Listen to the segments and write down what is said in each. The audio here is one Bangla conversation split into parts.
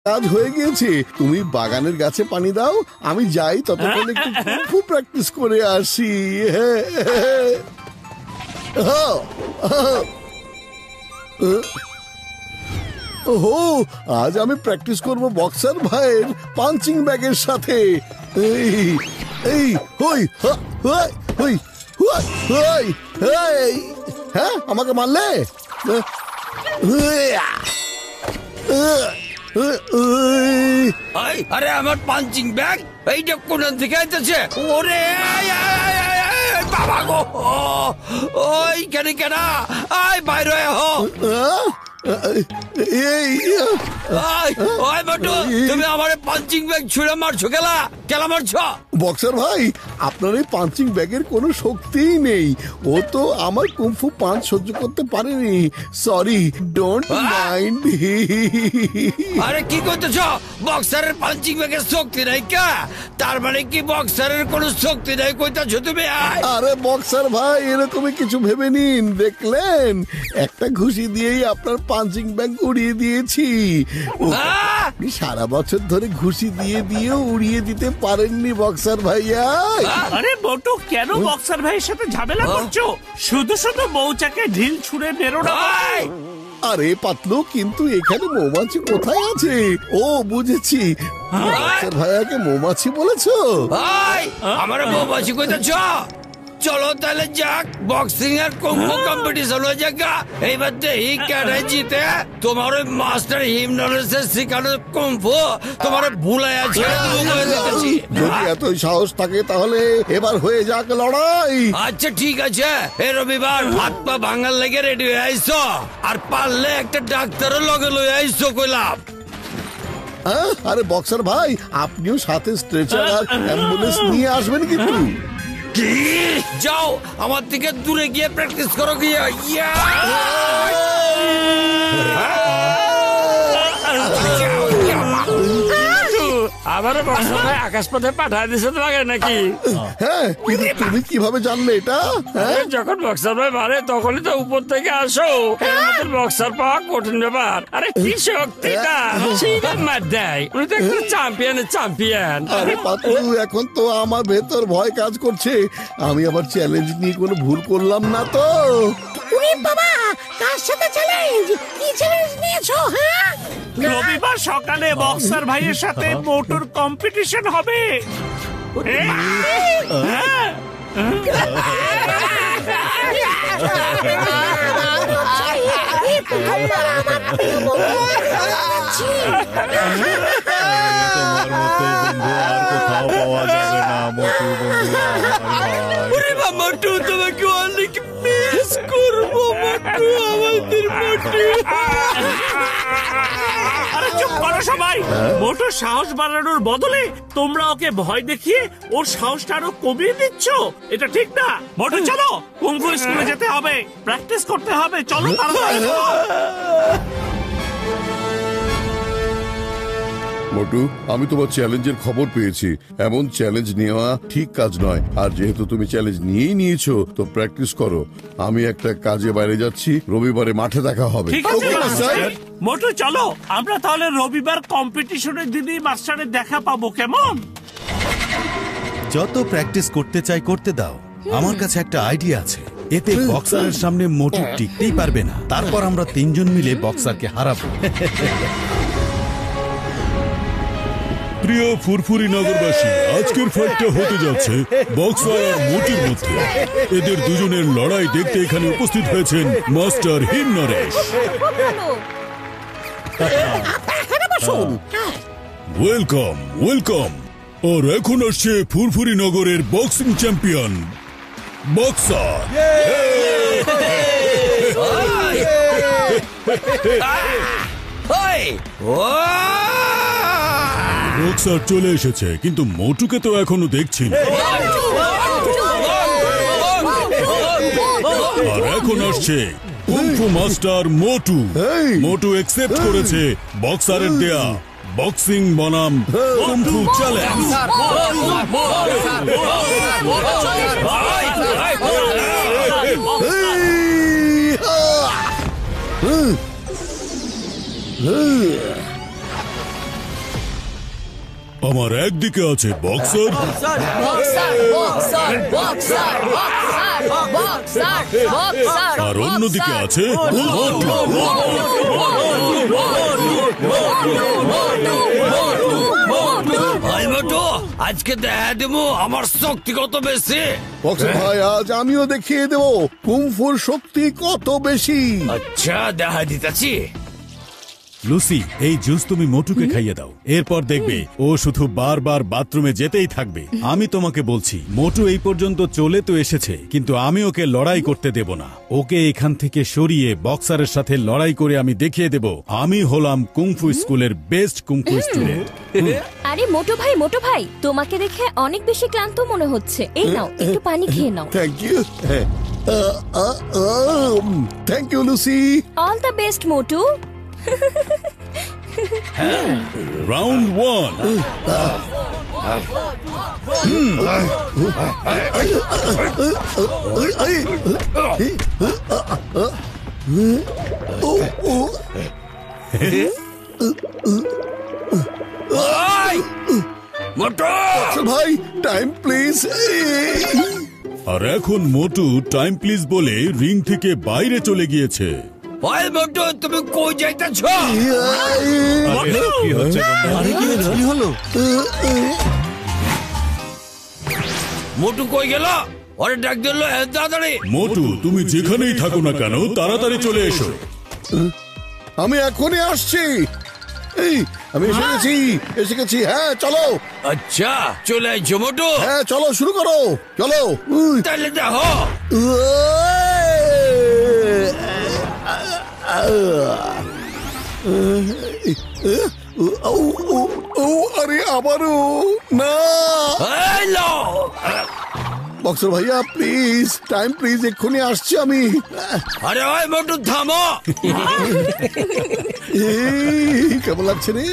কাজ হয়ে গিয়েছে। তুমি বাগানের গাছে পানি দাও, আমি যাই ততক্ষণ একটু কুংফু প্র্যাকটিস করে আসি। ওহো, আজ আমি প্র্যাকটিস করব বক্সার ভাইয়ের পাঞ্চিং ব্যাগের সাথে। এই এই হই হই হই হই হই, হ্যাঁ আমাকে মারলে? আরে আমার পাঞ্চিং ব্যাগ এইটা কোন থেকে আইতেছে? ওরে বাবা গো, ওই কেন কেন আয় বাইরে হো। তুমি আমার পাঞ্চিং ব্যাগ ছুঁড়ে মারছো, কেলা মারছো? বক্সার ভাই, আপনার এই পাঞ্চিং ব্যাগের কোনো শক্তিই নেই। ও তো আমার কুংফু পাঞ্চ সহ্য করতে পারেনি। Sorry, don't mind. আরে কি করতেছ? বক্সারের পাঞ্চিং ব্যাগের শক্তি নাই কা? তার মানে কি বক্সারের কোনো শক্তি নাই কইতাছ তুমি? আরে বক্সার ভাই, এরকমই কিছু ভেবে নিন। দেখলেন, একটা ঘুষি দিয়েই আপনার পাঞ্চিং ব্যাগ উড়িয়ে দিয়েছি। সারা বছর ধরে ঘুষি দিয়ে দিয়েও উড়িয়ে দিতে পারেননি বক্সার ভাইয়া। আরে মোটু, কেন বক্সার ভাইয়ের সাথে ঝামেলা করছো? শুধু শুধু মৌচাকে ঢিল ছুঁড়ে মেরো না। আরে পাতলু, কিন্তু এখানে মৌমাছি কোথায় আছে? ও বুঝেছি, বক্সার ভাইয়াকে মৌমাছি বলেছো? আমার মৌমাছি কইতাছ? চলো তাহলে যাক, বক্সিং আর কুংফু কম্পিটিশন হয়ে যাক। এইবার দেখি কেডাই জিতে। তোমার ওই মাস্টার হিমনলের শিখানো কুংফু তোমার ভুলাই আছে। যদি এতই সাহস থাকে তাহলে এবার হয়ে যাক লড়াই। আচ্ছা ঠিক আছে, এই রবিবার হাত পা ভাঙার লেগে রেডি হয়ে আইসো, আর পারলে একটা ডাক্তারও লগে লই আইসো কইলাম। আরে বক্সার ভাই, আপনিও সাথে স্ট্রেচার আর অ্যাম্বুলেন্স নিয়ে আসবেন কিন্তু। যাও, আমার থেকে দূরে গিয়ে প্র্যাকটিস করো গিয়ে। আবারও বক্সার ভাই আকাশপথে পাঠায় দিছে তোমাকে নাকি? হ্যাঁ, তুমি কিভাবে জানলে এটা? যখন বক্সার ভাই মারে তখনই তো উপর থেকে আসো। বক্সার পাওয়া কঠিন ব্যাপার। আরে কি শক্তিটা মার দেয়। উনি তো একটা চ্যাম্পিয়ন। আরে পাতলু, এখন তো আমার ভেতর ভয় কাজ করছে। আমি আবার চ্যালেঞ্জ নিয়ে কোনো ভুল করলাম না তো? বাবা, কার সাথে চ্যালেঞ্জ? কি চ্যালেঞ্জ নিয়েছো? হ্যাঁ, রবিবার সকালে বক্সার ভাইয়ের সাথে মোটর কম্পিটিশন হবে। তোমার মতো বন্ধু আর কোথাও পাওয়া যাবে না মোটু বন্ধু। মোটু, তোমাকে অনেক মিস করবো মোটু, আমাদের মোটু। আরে চুপ করো সবাই। মোটর সাহস বাড়ানোর বদলে তোমরা ওকে ভয় দেখিয়ে ওর সাহসটা আরো কমিয়ে দিচ্ছ। এটা ঠিক না। মোটর চলো, কুংফু স্কুলে যেতে হবে, প্র্যাকটিস করতে হবে। চলো তাড়াতাড়ি। মোটু, আমি তোমার চ্যালেঞ্জের খবর পেয়েছি। এমন চ্যালেঞ্জ নেওয়া ঠিক কাজ নয়। আর যেহেতু তুমি চ্যালেঞ্জ নিয়েই নিয়েছো, তো প্র্যাকটিস করো। আমি একটা কাজে বাইরে যাচ্ছি, রবিবারে মাঠে দেখা হবে। মোটু চলো, আমরা তাহলে রবিবার কম্পিটিশনের দিনই মাস্টারের দেখা পাবো, কেমন? যত প্র্যাকটিস করতে চাই করতে দাও। আমার কাছে একটা আইডিয়া আছে। এতে বক্সারের সামনে মোটু টিকতেই পারবে না। তারপর আমরা তিনজন মিলে বক্সারকে হারাবো। প্রিয় ফুরফুরি নগরবাসী, আজকের ফাইটটা হতে যাচ্ছে বক্সার আর মোটুর মধ্যে। এদের দুজনের লড়াই দেখতে এখানে উপস্থিত হয়েছেন master Him Naresh. Welcome welcome. আর এখন আসছে ফুরফুরি নগরের বক্সিং চ্যাম্পিয়ন বক্সার। বক্সার চলে এসেছে, কিন্তু মোটুকে তো এখনো দেখছি না। আর এখন আসছে কুংফু মাস্টার মোটু। মোটু অ্যাকসেপ্ট করেছে বক্সারের দেয়া বক্সিং বনাম কুংফু চ্যালেঞ্জ। আমার একদিকে আছে বক্সার আর অন্যদিকে আছে মোটু। ভাই মোটু, আজকে দেখা দেবো আমার শক্তি কত বেশি। বক্সার ভাই আজ আমিও দেখিয়ে দেবো কুমফুর শক্তি কত বেশি। আচ্ছা, দেখা দিতেছি। লুসি, এই জুস তুমি মোটুকে খাইয়ে দাও। এরপর দেখবে ও শুধু বারবার বাথরুমে যেতেই থাকবে। আমি তোমাকে বলছি, মোটু এই পর্যন্ত চলে তো এসেছে, কিন্তু আমি ওকে লড়াই করতে দেব না। ওকে এখান থেকে সরিয়ে বক্সারের সাথে লড়াই করে আমি দেখিয়ে দেব আমি হলাম কুংফু স্কুলের বেস্ট কুংফু স্টুডেন্ট। আরে মোটু ভাই, তোমাকে দেখে অনেক বেশি ক্লান্ত মনে হচ্ছে। এই নাও, একটু পানি খেয়ে নাও। Thank you. Thank you Lucy. All the best Motu. Round 1। Motu ভাই টাইম প্লিজ। আর এখন মোটু টাইম প্লিজ বলে রিং থেকে বাইরে চলে গিয়েছে। ভাই মোটু, তুমি কই যাইতেছ? কি হচ্ছে? কি হলো? মোটু কই গেল? ওরে ডাক দিল তাড়াতাড়ি। মোটু, তুমি যেখানেই থাকো না কেন তাড়াতাড়ি চলে এসো। আমি এখনই আসছি। এই আমি এসে গেছি। হ্যাঁ চলো। আচ্ছা, চলে আইছো মোটু। হ্যাঁ চলো, শুরু করো, চলো। তাহলে দেখো। আরে আবারও না। হ্যালো বক্সার ভাইয়া প্লিজ, টাইম প্লিজ, এক্ষুনি আসছি আমি। আরে ওই মোটু থামো। কেমন লাগছে রে?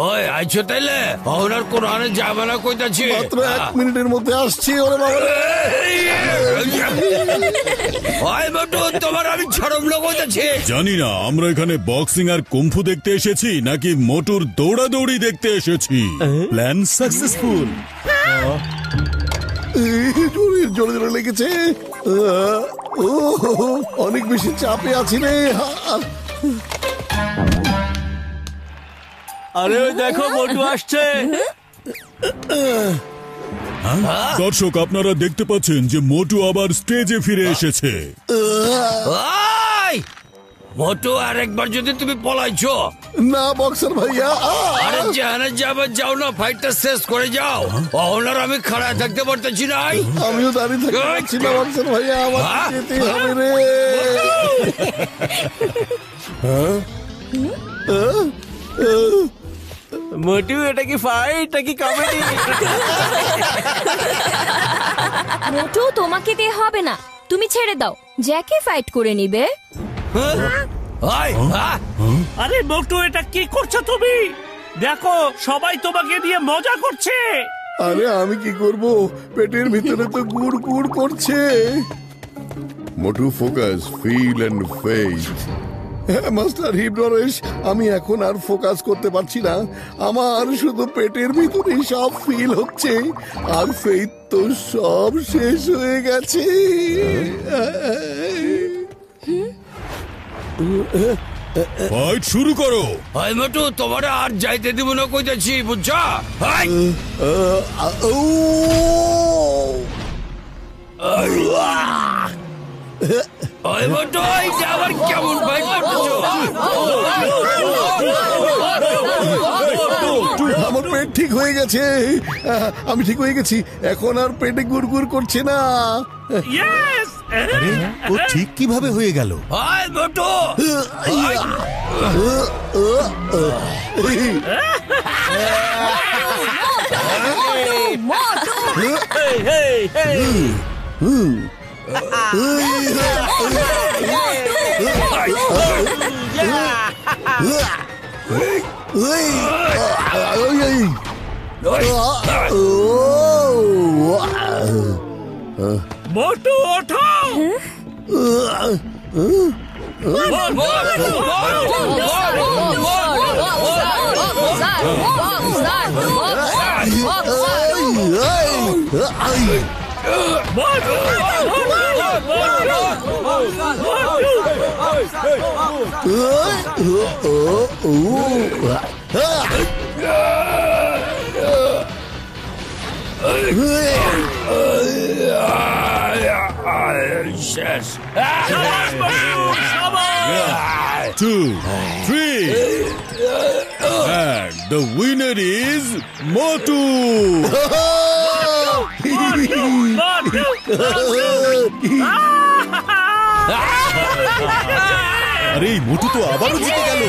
ওই আইছো তাইলে? ওনার কোরআনে যাবে না কইতাছি। মাত্র 1 মিনিটের মধ্যে আসছি। ওরে বাবা রে। ওই মোটু, তোমার আমি ছড়ম লোক কইতাছি। জানি না আমরা এখানে বক্সিং আর কুম্ফু দেখতে এসেছি নাকি মোটুর দৌড়াদৌড়ি দেখতে এসেছি। Plan successful. জোরে জোরে লেগেছে। অনেক বেশি চাপে আছি রে। আরে ওই দেখো মোটু আসছে। দর্শক, আপনারা দেখতে পাচ্ছেন যে মোটু আবার স্টেজে ফিরে এসেছে। ওই মোটু, আরেকবার যদি তুমি পলাইছো। না বক্সার ভাইয়া। আরে জাহানে যাবে, যাও না, ফাইটটা শেষ করে যাও। ওনার আমি খাড়ায় থাকতে পারতেছি নাই। আমিও দাঁড়িয়ে থাকতে পারছি না বক্সার ভাইয়া, আমার যেতেই হবে রে। মোটু, এটা কি ফাইট নাকি কমেডি? মোটু, তোমাকে দিয়ে হবে না, তুমি ছেড়ে দাও, জ্যাকে ফাইট করে নিবে। আরে মোটু, এটা কি করছো তুমি? দেখো, সবাই তোমাকে নিয়ে মজা করছে। আরে আমি কি করব, পেটের ভিতরে তো গুড় গুড় করছে। Motu focus, feel and faith. Master Himnaresh, আমি এখন আর ফোকাস করতে পারছি না। আমার শুধু পেটের ভিতরেই সব ফিল হচ্ছে, আর ফেইথ তো সব শেষ হয়ে গেছে। ফাইট শুরু করো। ওই মোটু, তোমার আর যাইতে দিব না কইতেছি, বুঝছো? ওই মোটু, এইটা আবার কেমন ফাইট করতেছো? আমার পেট ঠিক হয়ে গেছে, আমি ঠিক হয়ে গেছি, এখন আর পেটে গুড় গুড় করছে না। ইয়েস! আরে ও ঠিক কিভাবে হয়ে গেল? ওই মোটু, হেই হেই হেই! মোটু, ওঠো! শেষ। 2, 3, and the winner is Motu. আরে এই মোটু তো আবারও জিতে গেল।